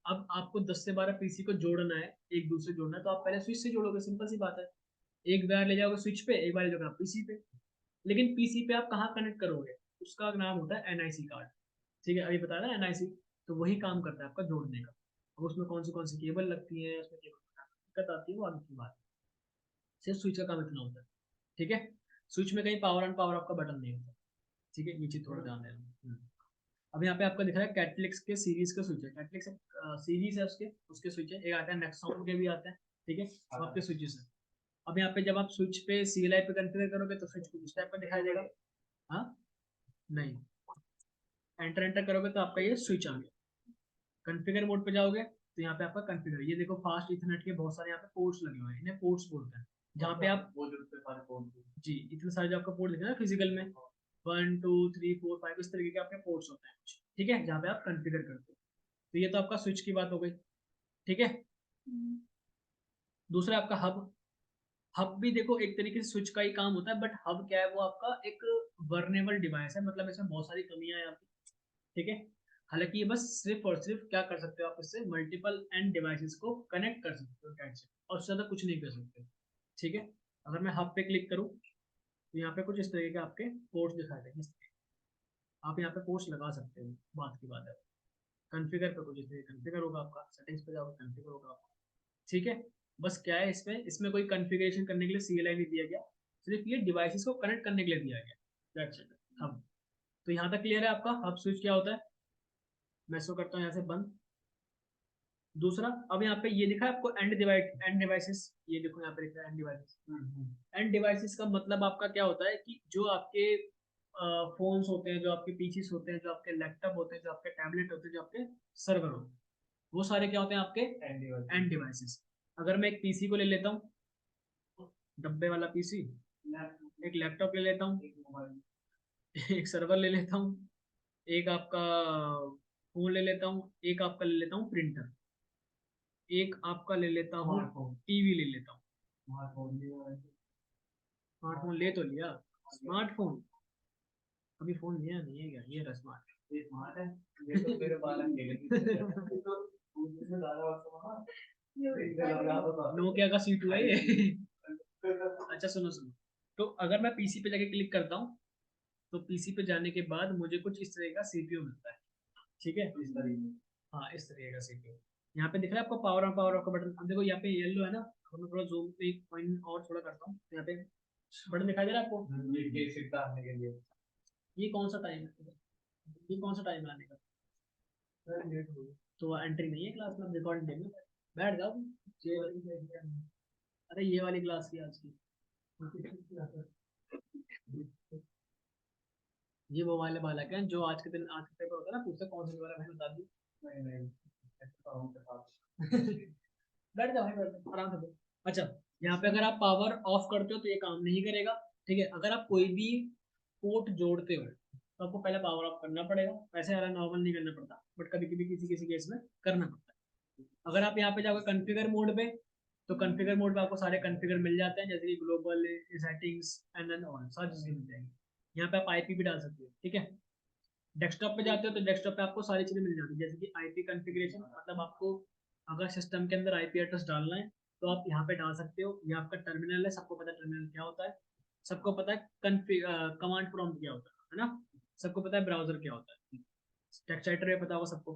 अब आपको 10 से 12 पीसी को जोड़ना है, एक दूसरे जोड़ना है, तो आप पहले स्विच से जोड़ोगे, सिंपल सी बात है। एक वायर ले जाओगे स्विच पे, एक वायर ले जाओगे आप पीसी पे। लेकिन पीसी पे आप कहाँ कनेक्ट करोगे, उसका नाम होता है एनआईसी कार्ड। ठीक है, अभी बताया ना एनआईसी, तो वही काम करता है आपका जोड़ने का। अब उसमें कौन सी केबल लगती है, उसमें केबल दिक्कत आती है, वो आगे की बात है। सिर्फ स्विच का काम इतना होता है। ठीक है, स्विच में कहीं पावर ऑन पावर ऑफ का बटन नहीं होता। ठीक है, ये चीज थोड़ा ध्यान देना। अब यहाँ पे आपको दिख रहा है कैटलिक्स के सीरीज के स्विच है, कैटलिक्स सीरीज है उसके उसके स्विच है, एक आता है नेक्सॉन के भी आते हैं। ठीक है, सब आपके स्विचेस है। अब यहाँ पे जब आप स्विच पे सीएलआई पे कॉन्फ़िगर करोगे तो स्विच कुछ इस टाइप का दिखाई देगा। हाँ, नहीं, एंटर एंटर करोगे तो आपका ये स्विच आ गया। कॉन्फ़िगर मोड पे जाओगे तो यहाँ पे आपका कॉन्फ़िगर, ये देखो फास्ट इथरनेट के बहुत सारे यहाँ पे पोर्ट्स लगे हुए हैं, इन्हें पोर्ट्स बोलते हैं। जहाँ पे आप जी इतने सारे जो आपका पोर्ट दिखे ना फिजिकल में, 1 2 3 4 5 इस तरीके के आपके पोर्ट्स होते हैं कुछ। ठीक है, जहाँ पे आप कॉन्फ़िगर करते हो। तो ये तो आपका स्विच की बात हो गई। ठीक है, दूसरा आपका हब। हब भी देखो एक तरीके से स्विच का ही काम होता है, बट हब क्या है, वो आपका एक वर्नेबल डिवाइस है, मतलब इसमें बहुत सारी कमियां हैं आपकी। ठीक है, हालांकि ये बस सिर्फ और सिर्फ क्या कर सकते हो आप, इससे मल्टीपल एंड डिवाइसेस को कनेक्ट कर सकते हो कैट से, और उससे ज्यादा कुछ नहीं कर सकते। ठीक है, अगर मैं हब पे क्लिक करूँ तो यहाँ पे कुछ इस तरीके के आपके पोर्ट्स दिखाई देंगे। आप यहाँ पे पोर्ट्स लगा सकते हो, बात की बात है। कॉन्फ़िगर पे कुछ इस तरीके कॉन्फ़िगर होगा आपका, सेटिंग्स पे जाओगे कॉन्फ़िगर होगा आपका। ठीक है, बस क्या है इसमें कोई कॉन्फ़िगरेशन करने के लिए सीएलआई नहीं दिया गया, सिर्फ ये डिवाइसेस को कनेक्ट करने के लिए दिया गया। That's it. हब, तो यहाँ तक क्लियर है आपका हब स्विच क्या होता है। मैं इसको करता हूँ यहाँ से बंद। दूसरा, अब यहाँ पे ये लिखा है आपको एंड डिवाइसेस, ये देखो यहाँ पे लिखा है एंड डिवाइसेस। एंड डिवाइसेस का मतलब आपका क्या होता है कि जो आपके फोन्स होते हैं, जो आपके पीसीस होते हैं, जो आपके लैपटॉप होते हैं, जो आपके टैबलेट होते हैं, जो आपके सर्वर होते हैं, वो सारे क्या होते हैं आपके एंड डिवाइसेस। अगर मैं एक पीसी को ले लेता हूँ, डब्बे वाला पीसी, एक लैपटॉप ले लेता हूँ, एक सर्वर ले लेता हूँ, एक आपका फोन ले लेता हूँ, एक आपका ले लेता हूँ प्रिंटर, एक आपका ले लेता हूँ टीवी ले लेता हूँ। स्मार्टफोन ले तो लिया, स्मार्टफोन अभी फोन लिया नहीं है क्या, ये रहा स्मार्ट। ये स्मार्ट है, ये तो तेरे बालन के लिए तो उसमें ज्यादा नोकिया का C2 है ये। अच्छा सुनो सुनो, तो अगर मैं पीसी पे जाके क्लिक करता हूँ तो पीसी पे जाने के बाद मुझे कुछ इस तरह का सीपीयू मिलता है। ठीक है, इस तरीके, हाँ इस तरीके का सीपीयू। यहाँ पे दिख रहा है आपको पावर ऑन पावर ऑफ का बटन। अब देखो यहाँ पे येलो है ना, अब मैं थोड़ा जूम पे एक पॉइंट और थोड़ा करता हूँ, यहाँ पे बटन दिखाई दे रहा है आपको, ये सीधा आने के लिए ये कौन सा टाइम है, ये कौन सा टाइम है आने का, तो एंट्री नहीं है क्लास में, रिकॉर्डिंग देंगे, बैठ जाओ। अरे ये वाली क्लास की आज की, ये वो वाले बालक हैं जो आज के दिन, आज के पेपर होता है ना, पूछते कौन सी बार मैंने बता दी। नहीं नहीं ऐसा तो हम के पास बैठ जाओ भाई, बैठ जाओ आराम से बैठो। अच्छा, यहाँ पे अगर आप पावर ऑफ करते हो तो ये काम नहीं करेगा। ठीक है, अगर आप कोई भी पोर्ट जोड़ते हो तो आपको पहले पावर ऑफ करना पड़ेगा। वैसे यार नॉर्मल नहीं करना पड़ता, बट कभी कभी किसी किसी केस में करना पड़ता है। अगर आप यहाँ पे जाओगे कॉन्फ़िगर मोड पे, तो कॉन्फ़िगर मोड पे आपको सारे कॉन्फ़िगर मिल जाते हैं, जैसे कि global settings and then all सारी चीजें मिल जाएंगी। यहाँ पे आप आईपी भी डाल सकते हो। ठीक है, डेस्कटॉप पे जाते हो तो डेस्कटॉप पे आपको सारी चीजें मिल जाती है, जैसे कि आईपी कॉन्फ़िगरेशन, मतलब आपको अगर सिस्टम के अंदर आईपी एड्रेस डालना है तो आप यहाँ पे डाल सकते हो। ये आपका टर्मिनल है, सबको पता है टर्मिनल क्या होता है, सबको पता है कमांड प्रॉम्प्ट क्या होता है ना, सबको पता है ब्राउजर क्या होता है, टेक्स्ट एडिटर पता होगा सबको।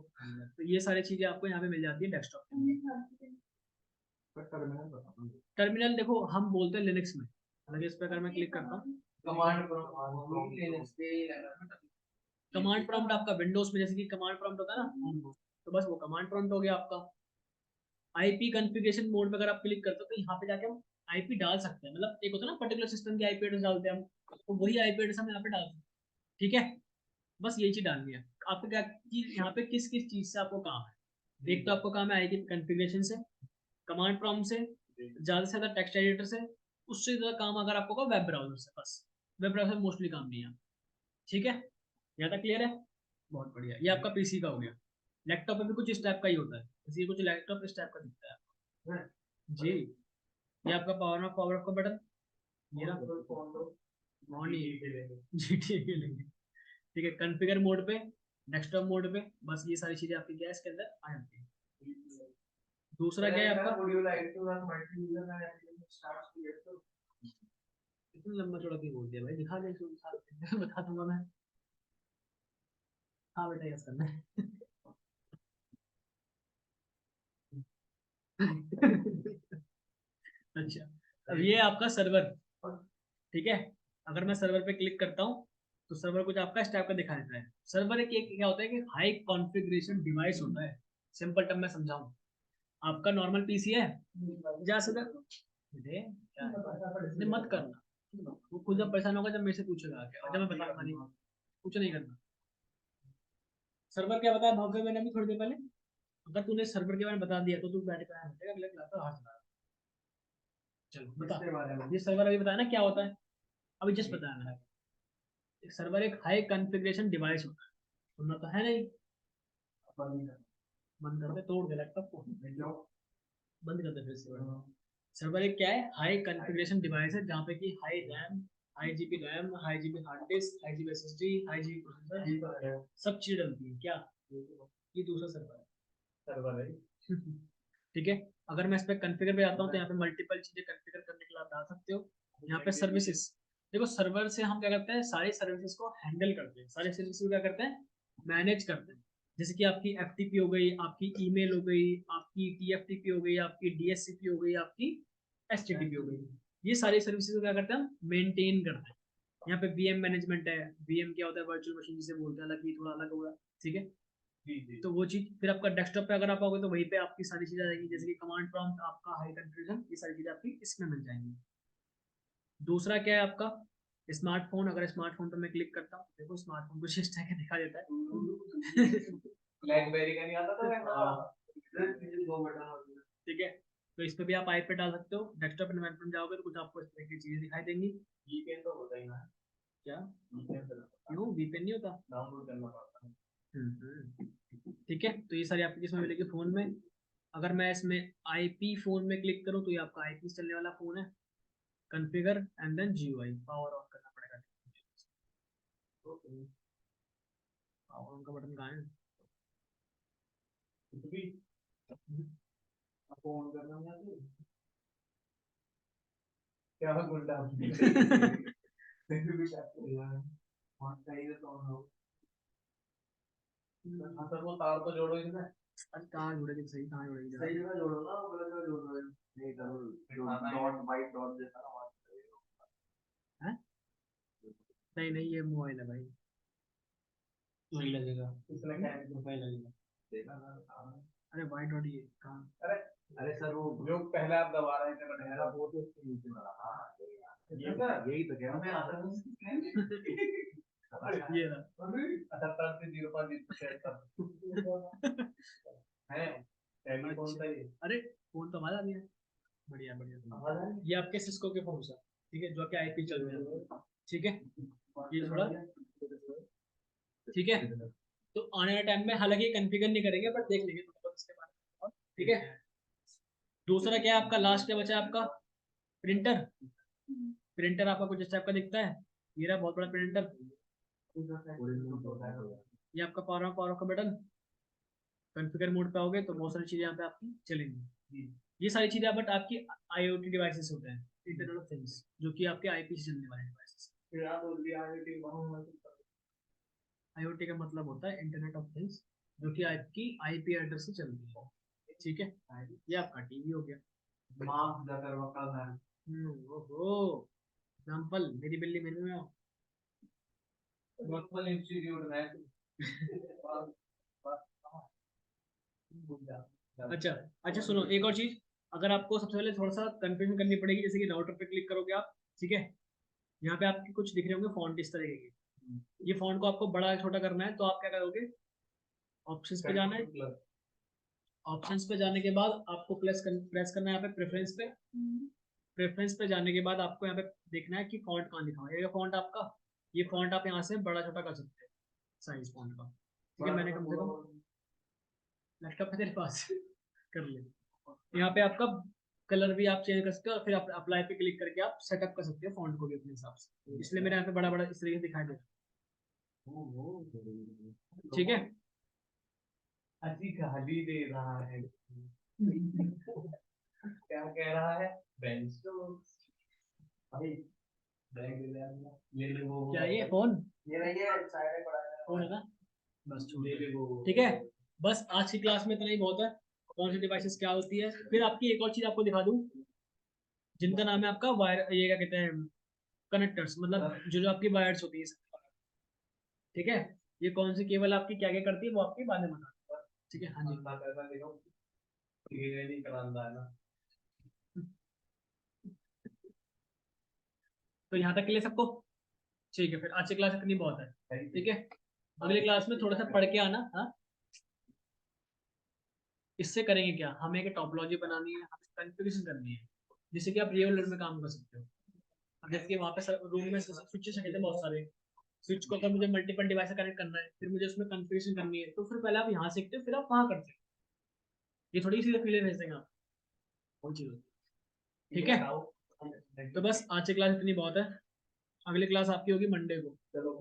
तो ये सारी चीजें आपको यहाँ पे मिल जाती है डेस्कटॉप पे। पर टर्मिनल बता टर्मिनल देखो हम बोलते हैं लिनक्स में, अगर इस पर अगर मैं क्लिक करता हूँ, कमांड प्रॉम्प्ट कमांड प्रॉम्प्ट आपका विंडोज में जैसे कि कमांड प्रॉम्प्ट होता है ना, तो बस वो कमांड प्रॉम्प्ट हो गया आपका। आईपी कॉन्फ़िगरेशन मोड पे अगर आप क्लिक करते हो तो यहाँ पे जाके हम आईपी डाल सकते हैं, मतलब एक होता है ना पर्टिकुलर सिस्टम की आईपी एड्रेस डालते हैं हम, तो वही आईपी एड्रेस हम यहाँ पे डाल सकते हैं। ठीक है, बस यही चीज डालनी है आपको। क्या चीज यहाँ पे किस किस चीज से आपको काम है, एक तो आपको काम है आईपी कॉन्फ़िगरेशन से, कमांड प्रॉम्प्ट से, ज्यादा से ज्यादा टेक्स्ट एडिटर से, उससे ज्यादा काम अगर आपको होगा वेब ब्राउजर से। बस वेब ब्राउजर मोस्टली काम नहीं है। ठीक है, यहाँ तक क्लियर है? बहुत बढ़िया, ये आपका पीसी का हो गया। लैपटॉप पे भी कुछ इस टाइप का ही होता है, जैसे ये कुछ लैपटॉप इस टाइप का दिखता है आपको। जी, ये आपका पावर ऑफ का बटन, ये रहा ऑन ही GTA खेलेंगे। ठीक है, कॉन्फ़िगर मोड पे, डेस्कटॉप मोड पे, बस ये सारी चीजें आपकी क्या है इसके अंदर आ जाती है। दूसरा क्या है आपका, would you like to run multi-user and application starts to get to इतना लंबा चौड़ा क्यों बोल दिया भाई, दिखा दे बता दूंगा मैं। हाँ बेटा यस करना है। अच्छा, अब ये आपका सर्वर। ठीक है, अगर मैं सर्वर पे क्लिक करता हूँ तो सर्वर कुछ आपका इस टाइप का दिखा देता है। सर्वर एक क्या होता है कि हाई कॉन्फ़िगरेशन डिवाइस होता है। सिंपल टर्म में समझाऊं, आपका नॉर्मल पीसी है, जा सकता बेटे क्या है? नहीं, मत करना, वो खुद जब परेशान होगा जब मेरे से पूछेगा आके, और जब मैं बताऊंगा नहीं, कुछ नहीं करना। सर्वर क्या बताया भाव मैंने अभी थोड़ी देर पहले, अगर तूने सर्वर के बारे में बता दिया तो तू बैठ कर अगले क्लास का हाथ चला। चलो बता, इसके बारे में ये सर्वर अभी बताया ना क्या होता है, अभी जस्ट बताया मैंने। एक सर्वर एक हाई कॉन्फ़िगरेशन डिवाइस होता है, सुनना तो है नहीं, बंद बंद कर दे, तोड़ दे लैपटॉप को, कर दो बंद कर दे फिर से। सर्वर एक क्या है, हाई कॉन्फ़िगरेशन डिवाइस है, जहाँ पे कि high RAM, high GB RAM, high GB hard disk, high GB SSD, high GB processor, सब चीज डलती है क्या, ये दूसरा सर्वर सर्वर है है। ठीक है, अगर मैं इस पे कॉन्फ़िगर पे आता हूँ तो यहाँ पे मल्टीपल चीजें कॉन्फ़िगर करने के लिए आप डाल सकते हो। यहाँ पे सर्विसेज, देखो सर्वर से हम क्या करते हैं, सारी सर्विसेज को हैंडल करते हैं, सारी सर्विसेज को क्या करते हैं, मैनेज करते हैं। जैसे कि आपकी एफटीपी हो गई, आपकी ईमेल हो गई, आपकी टीएफटीपी हो गई, आपकी डीएससीपी हो गई, आपकी एचटीटीपी हो गई, ये सारी सर्विसेज को क्या करते हैं, हम मेंटेन करते हैं। यहाँ पे वीएम मैनेजमेंट है, वीएम क्या होता है, वर्चुअल मशीन जिसे बोलते हैं, अलग ही थोड़ा अलग होगा। ठीक है, जी जी तो वो चीज फिर आपका डेस्कटॉप पे अगर आप आओगे तो वहीं पे आपकी सारी चीजें आ जाएंगी, जैसे कि कमांड प्रॉम्प्ट, आपका हाई कॉन्फ़िगरेशन, ये सारी चीजें आपकी इसमें मिल जाएंगी। दूसरा क्या है आपका स्मार्टफोन, अगर स्मार्टफोन पे मैं क्लिक करता हूँ, देखो स्मार्टफोन कुछ इस तरह का दिखा देता है। ब्लैकबेरी का नहीं आता था वैसा दो बटन होते हैं ठीक है, तो इस पे भी आप आईपैड डाल सकते हो। डेस्कटॉप एनवायरनमेंट में जाओगे तो कुछ आपको इस तरह की चीजें दिखाई देंगी। वीपीएन तो होता ही ना है क्या, वीपीएन से क्यों वीपीएन नहीं होता? डाउनलोड करना पड़ता है ठीक है, तो ये सारी आपकी इसमें मिलेगी फोन में। अगर मैं इसमें आईपी फोन में क्लिक करूँ तो ये आपका आईपी चलने वाला फोन है। Configure and then GUI, power on करना पड़ेगा। पावर ऑन का बटन कहाँ है? कुछ भी आपको ऑन करना नहीं आती क्या गुंडा फिर भी क्या करेगा ऑन चाहिए तो ऑन हो हाँ सर वो तार तो जोड़ो इसमें अरे कहाँ जुड़ेगी, सही कहाँ जुड़ेगी जरा? सही जगह जोड़ो ना वो गलत जगह जोड़ रहे हो नहीं करो डॉट वाइट डॉट जैसा ना वहाँ हैं? नहीं नहीं, ये मोबाइल है भाई, नहीं लगेगा इसमें क्या है नहीं लगेगा देखा ना अरे वाई डॉट ये कहाँ? अरे अरे सर वो जो पहले आप दबा रहे थे पहला वो तो उसके नीचे वाला हाँ यही तो कह रहा हूँ मैं आता हूँ ये रहा। 78 है टेलीफोन का ये अरे फोन तो हमारा नहीं है। बढ़िया बढ़िया। हमारा नहीं। ये आपके सिस्को के फोन है, ठीक है, जो आपके आईपी चल रहे हैं, ठीक है। ये थोड़ा ठीक है। तो आने वाले टाइम में हालांकि कॉन्फ़िगर नहीं करेंगे बट देख लेंगे थोड़ा बहुत इसके बारे में, ठीक है। दूसरा क्या है आपका, लास्ट क्या बचा है आपका, प्रिंटर। प्रिंटर आपका कुछ इस टाइप का दिखता है, ये रहा बहुत बड़ा प्रिंटर। ये आपका पावर ऑफ का बटन, कॉन्फ़िगर मोड पे आओगे तो बहुत सारी चीजें यहाँ पे आपकी चलेंगी। ये सारी चीजें बट आपकी आईओटी डिवाइसेस होते हैं, इंटरनेट ऑफ थिंग्स, जो कि आपके आईपी से चलने वाले डिवाइसेस। आईओटी का मतलब होता है इंटरनेट ऑफ थिंग्स, जो कि आपकी आईपी एड्रेस से चलती है, ठीक है। ये आपका टीवी हो गया। ओहो, एग्जांपल, मेरी बिल्ली मेरे में आओ। वर्कमैन इंस्टीट्यूट में अच्छा अच्छा, सुनो एक और चीज, अगर आपको सबसे पहले थोड़ा सा कंफ्यूजन करनी पड़ेगी, जैसे कि राउटर पे क्लिक करोगे आप, ठीक है। यहाँ पे आपके कुछ दिख रहे होंगे फॉन्ट इस तरीके के, ये फॉन्ट को आपको बड़ा या छोटा करना है तो आप क्या करोगे, ऑप्शंस पे जाना है। ऑप्शंस पे जाने के बाद आपको प्रेस करना है यहाँ पे प्रेफरेंस पे। प्रेफरेंस पे जाने के बाद आपको यहाँ पे देखना है कि फॉन्ट कहाँ लिखा हुआ है, ये फॉन्ट आपका, ये फॉन्ट आप यहाँ से बड़ा छोटा कर सकते हैं, साइज फॉन्ट का, ठीक है। मैंने कम से कम लैपटॉप है तेरे पास कर ले। यहाँ पे आपका कलर भी आप चेंज कर सकते हो और फिर आप अप्लाई पे क्लिक करके आप सेटअप कर सकते हो फॉन्ट को भी अपने हिसाब से, इसलिए मेरे यहाँ पे बड़ा बड़ा इस तरीके से दिखाई दे रहा है, ठीक है। अच्छी गाली दे रहा है क्या कह रहा है बेंच भाई बैग ले ले वो क्या ये फोन, ये नहीं है साइड में पड़ा है फोन है ना, बस छोड़ ले ले वो ठीक है। बस आज की क्लास में इतना ही बहुत है, कौन सी डिवाइसेस क्या होती है। फिर आपकी एक और चीज आपको दिखा दूं, जिनका नाम है आपका वायर, ये क्या कहते हैं, कनेक्टर्स, मतलब जो जो आपकी वायर्स होती है, ठीक है। ये कौन सी केबल आपकी क्या क्या करती है वो आपकी बाद में बता दूंगा, ठीक है। हाँ जी, पैसा देखो ये नहीं करांदा है ना तो यहाँ तक के लिए सबको ठीक है। फिर आज की क्लास इतनी बहुत है, ठीक है। अगली क्लास में थोड़ा सा पढ़ के आना, हाँ। इससे करेंगे क्या, हमें एक टॉपोलॉजी बनानी है, हमें कॉन्फ़िगरेशन करनी है, जिससे कि आप रियल वर्ल्ड में काम कर सकते हो। अब जैसे कि वहाँ पे रूम में स्विचेस रखे थे बहुत सारे, स्विच को अगर मुझे मल्टीपल डिवाइस से कनेक्ट करना है, फिर मुझे उसमें कॉन्फ़िगरेशन करनी है, तो फिर पहले आप यहाँ सीखते हो फिर आप वहाँ करते हो, ये थोड़ी सी फीलिंग भेज देंगे आप, वो चीज़ होती है, ठीक है। तो बस आज की क्लास इतनी बहुत है, अगली क्लास आपकी होगी मंडे को। चलो